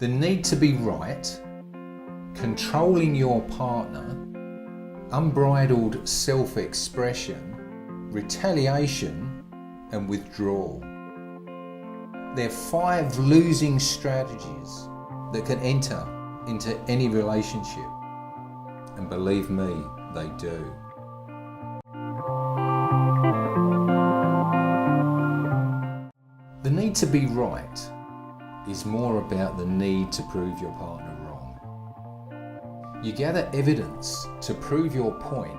The need to be right, controlling your partner, unbridled self-expression, retaliation, and withdrawal. They're 5 losing strategies that can enter into any relationship. And believe me, they do. The need to be right is more about the need to prove your partner wrong. You gather evidence to prove your point,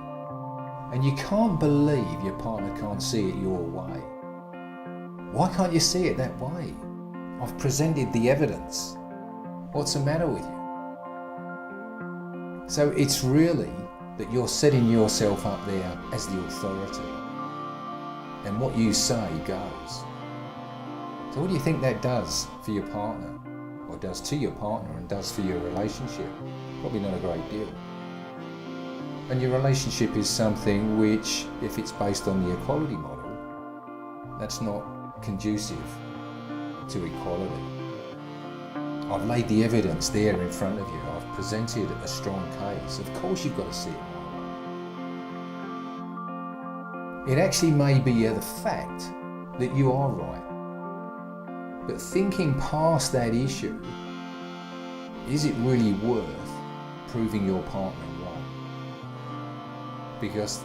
and you can't believe your partner can't see it your way. Why can't you see it that way? I've presented the evidence. What's the matter with you? So it's really that you're setting yourself up there as the authority, and what you say goes. So what do you think that does for your partner, or does to your partner and does for your relationship? Probably not a great deal. And your relationship is something which, if it's based on the equality model, that's not conducive to equality. I've laid the evidence there in front of you. I've presented a strong case. Of course you've got to see it my way. It actually may be the fact that you are right. But thinking past that issue, is it really worth proving your partner wrong? Because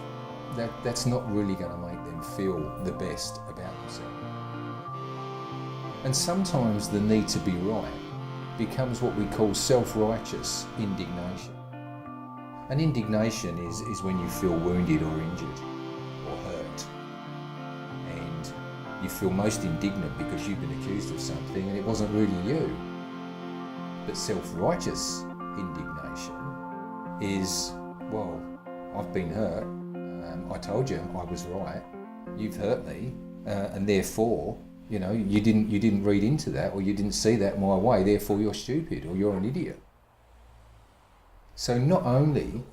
that's not really going to make them feel the best about themselves. And sometimes the need to be right becomes what we call self-righteous indignation. And indignation is when you feel wounded or injured or hurt. And you feel most indignant because you've been accused of something and it wasn't really you. But self-righteous indignation is, well, I've been hurt, I told you I was right, you've hurt me, and therefore, you know, you didn't read into that, or you didn't see that my way, therefore you're stupid or you're an idiot. So not only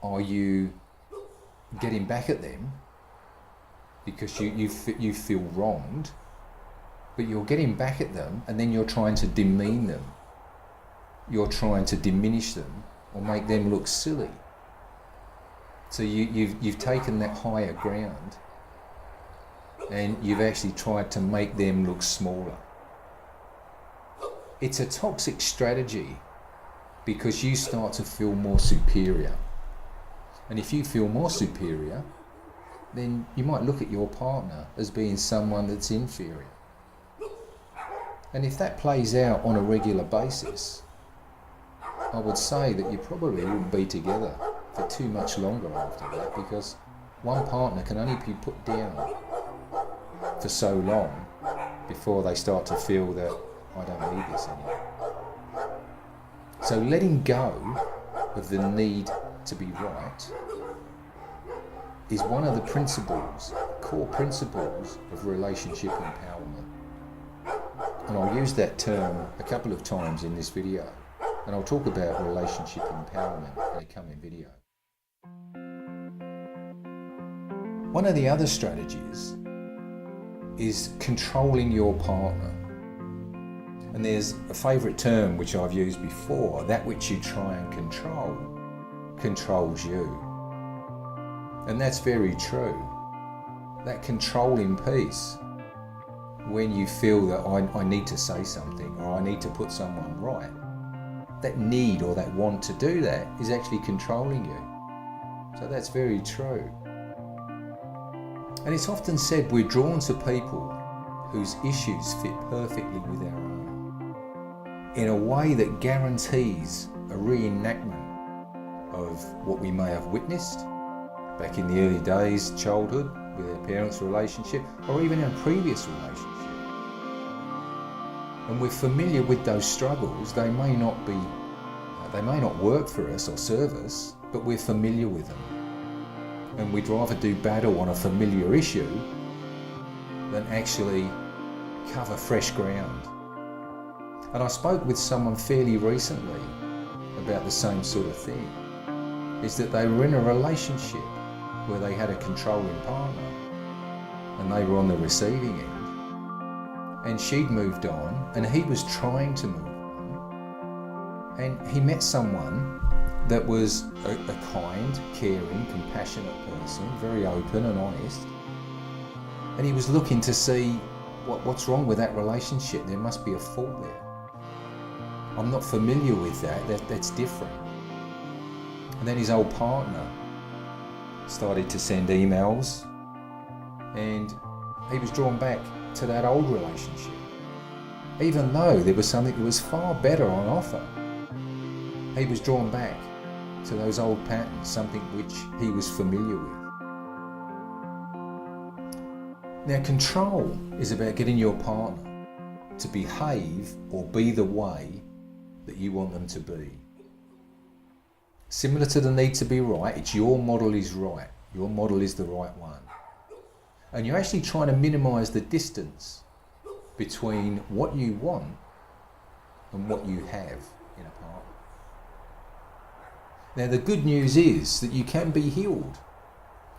are you getting back at them because you feel wronged, but you're getting back at them and then you're trying to demean them. You're trying to diminish them or make them look silly. So you've taken that higher ground and you've actually tried to make them look smaller. It's a toxic strategy because you start to feel more superior. And if you feel more superior, then you might look at your partner as being someone that's inferior. And if that plays out on a regular basis, I would say that you probably wouldn't be together for too much longer after that, because one partner can only be put down for so long before they start to feel that I don't need this anymore. So letting go of the need to be right is one of the principles, core principles of relationship empowerment. And I'll use that term a couple of times in this video, and I'll talk about relationship empowerment in a coming video. One of the other strategies is controlling your partner. And there's a favourite term which I've used before: that which you try and control controls you. And that's very true. That controlling piece, when you feel that I need to say something or I need to put someone right, that need or that want to do that is actually controlling you. So that's very true. And it's often said we're drawn to people whose issues fit perfectly with our own, in a way that guarantees a reenactment of what we may have witnessed back in the early days, childhood, with our parents' relationship, or even our previous relationship. And we're familiar with those struggles. They may not work for us or serve us, but we're familiar with them. And we'd rather do battle on a familiar issue than actually cover fresh ground. And I spoke with someone fairly recently about the same sort of thing, is that they were in a relationship where they had a controlling partner and they were on the receiving end. and she'd moved on, and he was trying to move on, and he met someone that was a kind, caring, compassionate person, very open and honest, and he was looking to see what's wrong with that relationship. There must be a fault there. I'm not familiar with that's different. And then his old partner started to send emails, and he was drawn back to that old relationship, even though there was something that was far better on offer. He was drawn back to those old patterns, something which he was familiar with. Now, control is about getting your partner to behave or be the way that you want them to be. Similar to the need to be right, it's your model is right. Your model is the right one. And you're actually trying to minimize the distance between what you want and what you have in a partner. Now, the good news is that you can be healed.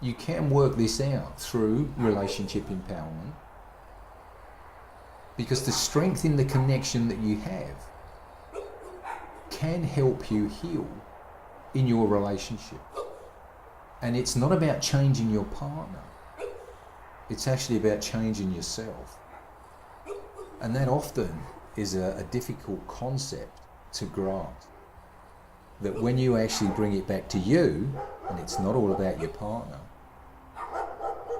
You can work this out through relationship empowerment, because the strength in the connection that you have can help you heal in your relationship. And it's not about changing your partner. It's actually about changing yourself. And that often is a difficult concept to grasp. That when you actually bring it back to you, and it's not all about your partner,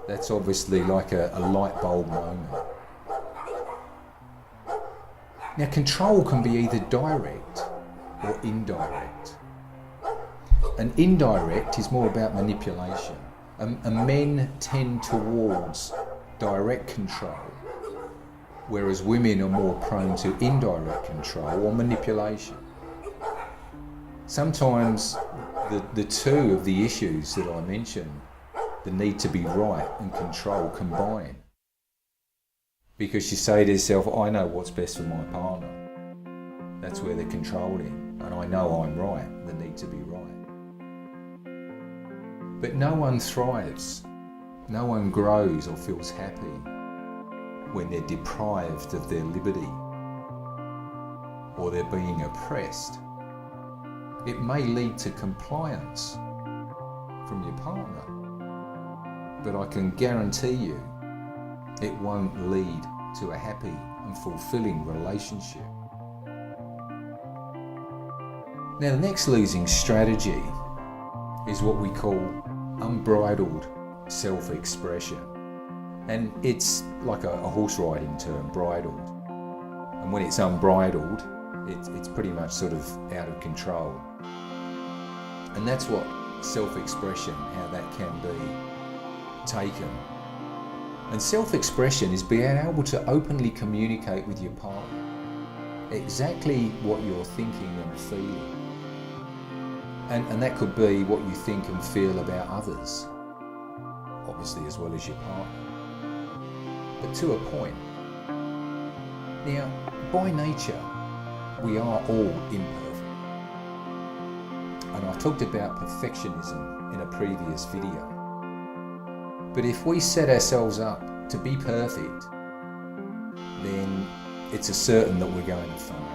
that's obviously like a light bulb moment. Now, control can be either direct or indirect. And indirect is more about manipulation. And men tend towards direct control, whereas women are more prone to indirect control or manipulation. Sometimes the two of the issues that I mentioned, the need to be right and control, combine. Because you say to yourself, I know what's best for my partner. That's where they're controlling. And I know I'm right, the need to be right. But no one thrives, no one grows or feels happy when they're deprived of their liberty or they're being oppressed. It may lead to compliance from your partner, but I can guarantee you it won't lead to a happy and fulfilling relationship. Now, the next losing strategy is what we call unbridled self-expression. And it's like a horse riding term, bridled. And when it's unbridled, it's pretty much sort of out of control. And that's what self-expression, how that can be taken. And self-expression is being able to openly communicate with your partner exactly what you're thinking and feeling. And that could be what you think and feel about others, obviously, as well as your partner. But to a point. Now, by nature, we are all imperfect. And I've talked about perfectionism in a previous video. But if we set ourselves up to be perfect, then it's a certain that we're going to fail.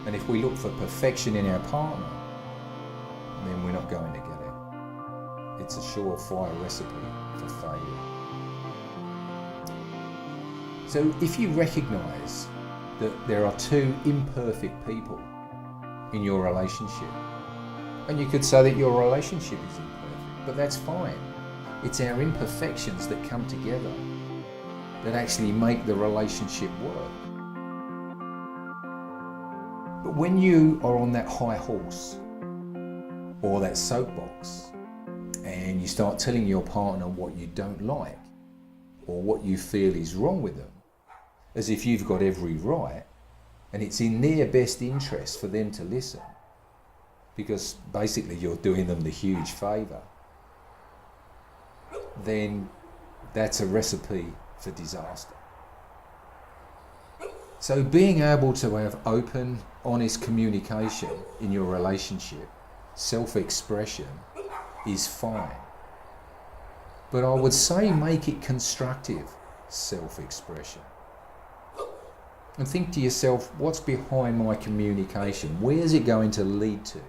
And if we look for perfection in our partner, then we're not going to get it. It's a surefire recipe for failure. So if you recognise that there are two imperfect people in your relationship, and you could say that your relationship is imperfect, but that's fine. It's our imperfections that come together that actually make the relationship work. But when you are on that high horse or that soapbox and you start telling your partner what you don't like or what you feel is wrong with them, as if you've got every right and it's in their best interest for them to listen, because basically you're doing them the huge favour, then that's a recipe for disaster. So being able to have open, honest communication in your relationship, self-expression, is fine. But I would say make it constructive self-expression. And think to yourself, what's behind my communication? Where's it going to lead to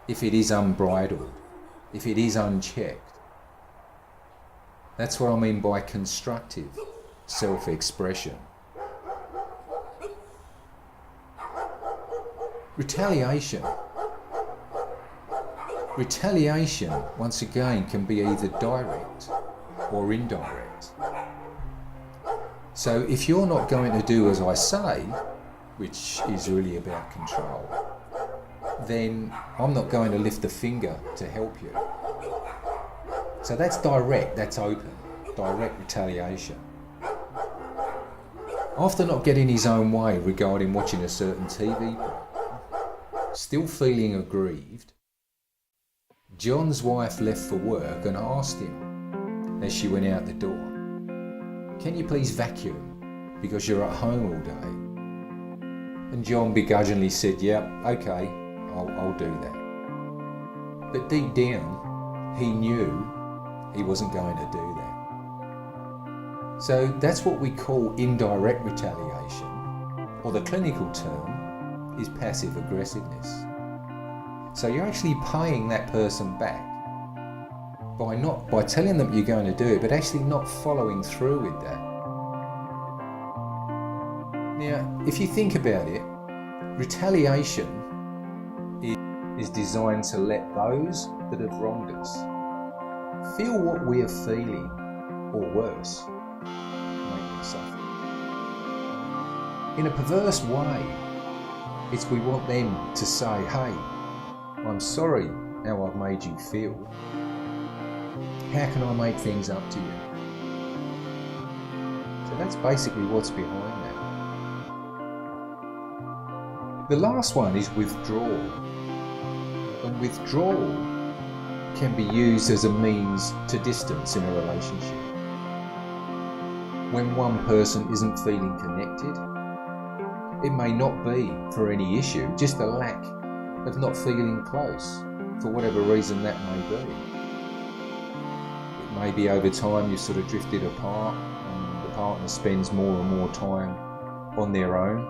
if it is unbridled, if it is unchecked? That's what I mean by constructive self-expression. Retaliation. Retaliation, once again, can be either direct or indirect. So if you're not going to do as I say, which is really about control, then I'm not going to lift a finger to help you. So that's direct, that's open, direct retaliation. After not getting his own way regarding watching a certain TV program, still feeling aggrieved, John's wife left for work and asked him, as she went out the door, "Can you please vacuum, because you're at home all day?" And John begrudgingly said, "Yeah, okay, I'll do that." But deep down, he knew he wasn't going to do that. So that's what we call indirect retaliation, or the clinical term is passive aggressiveness. So you're actually paying that person back by telling them you're going to do it, but actually not following through with that. Now, if you think about it, retaliation is designed to let those that have wronged us feel what we are feeling, or worse, make them suffer. In a perverse way, it's we want them to say, "Hey, I'm sorry how I've made you feel. How can I make things up to you?" So that's basically what's behind that. The last one is withdrawal. And withdrawal can be used as a means to distance in a relationship. When one person isn't feeling connected, it may not be for any issue, just a lack of not feeling close, for whatever reason that may be. It may be over time you've sort of drifted apart and the partner spends more and more time on their own.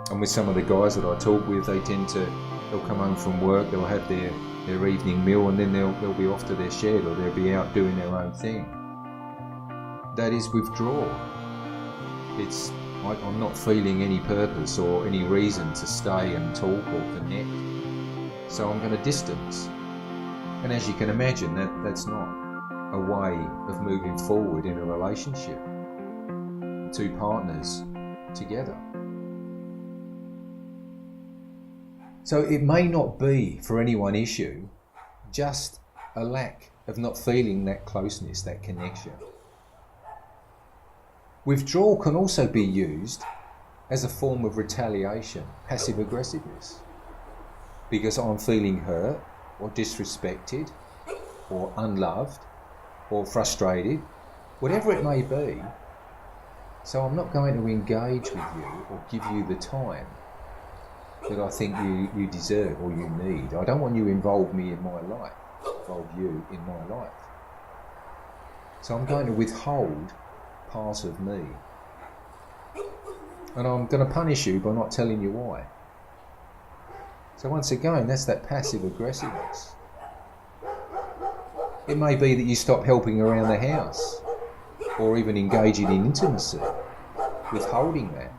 And with some of the guys that I talk with, they'll come home from work, they'll have their evening meal, and then they'll be off to their shed, or they'll be out doing their own thing. That is withdrawal. It's, I'm not feeling any purpose or any reason to stay and talk or connect, so I'm going to distance. And as you can imagine, that's not a way of moving forward in a relationship. Two partners together. So it may not be for any one issue, just a lack of not feeling that closeness, that connection. Withdrawal can also be used as a form of retaliation, passive aggressiveness, because I'm feeling hurt or disrespected or unloved or frustrated, whatever it may be. So I'm not going to engage with you or give you the time that I think you deserve or you need. I don't want you to involve me in my life, involve you in my life. So I'm going to withhold part of me. And I'm going to punish you by not telling you why. So once again, that's that passive aggressiveness. It may be that you stop helping around the house, or even engaging in intimacy, withholding that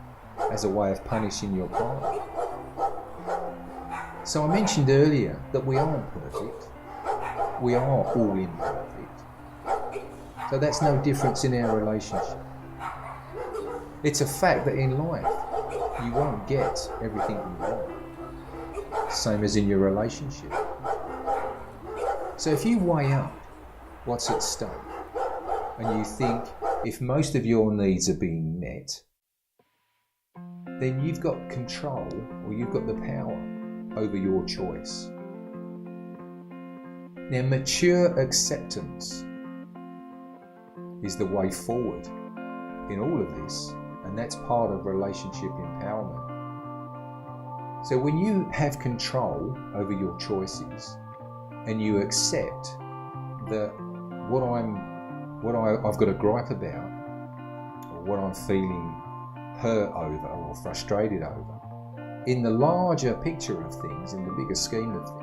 as a way of punishing your partner. So I mentioned earlier that we aren't perfect. We are all imperfect. So that's no difference in our relationship. It's a fact that in life, you won't get everything you want. Same as in your relationship. So if you weigh up what's at stake, and you think if most of your needs are being met, then you've got control, or you've got the power over your choice. Now, mature acceptance is the way forward in all of this, and that's part of relationship empowerment. So when you have control over your choices, and you accept that what I've got a gripe about, or what I'm feeling hurt over or frustrated over, in the larger picture of things, in the bigger scheme of things,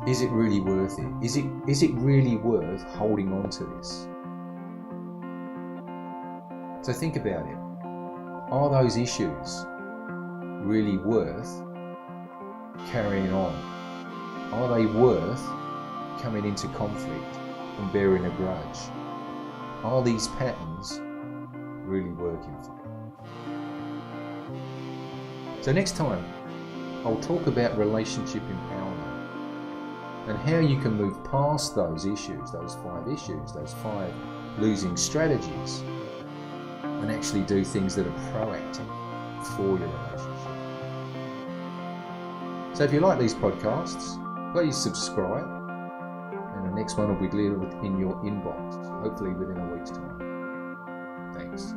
is it really worth it? Is it really worth holding on to this? So think about it. Are those issues really worth carrying on? Are they worth coming into conflict and bearing a grudge? Are these patterns really working for you? So next time, I'll talk about relationship empowerment and how you can move past those issues, those 5 issues, those 5 losing strategies, and actually do things that are proactive for your relationship. So if you like these podcasts, please subscribe, and the next one will be delivered in your inbox, hopefully within a week's time. Thanks.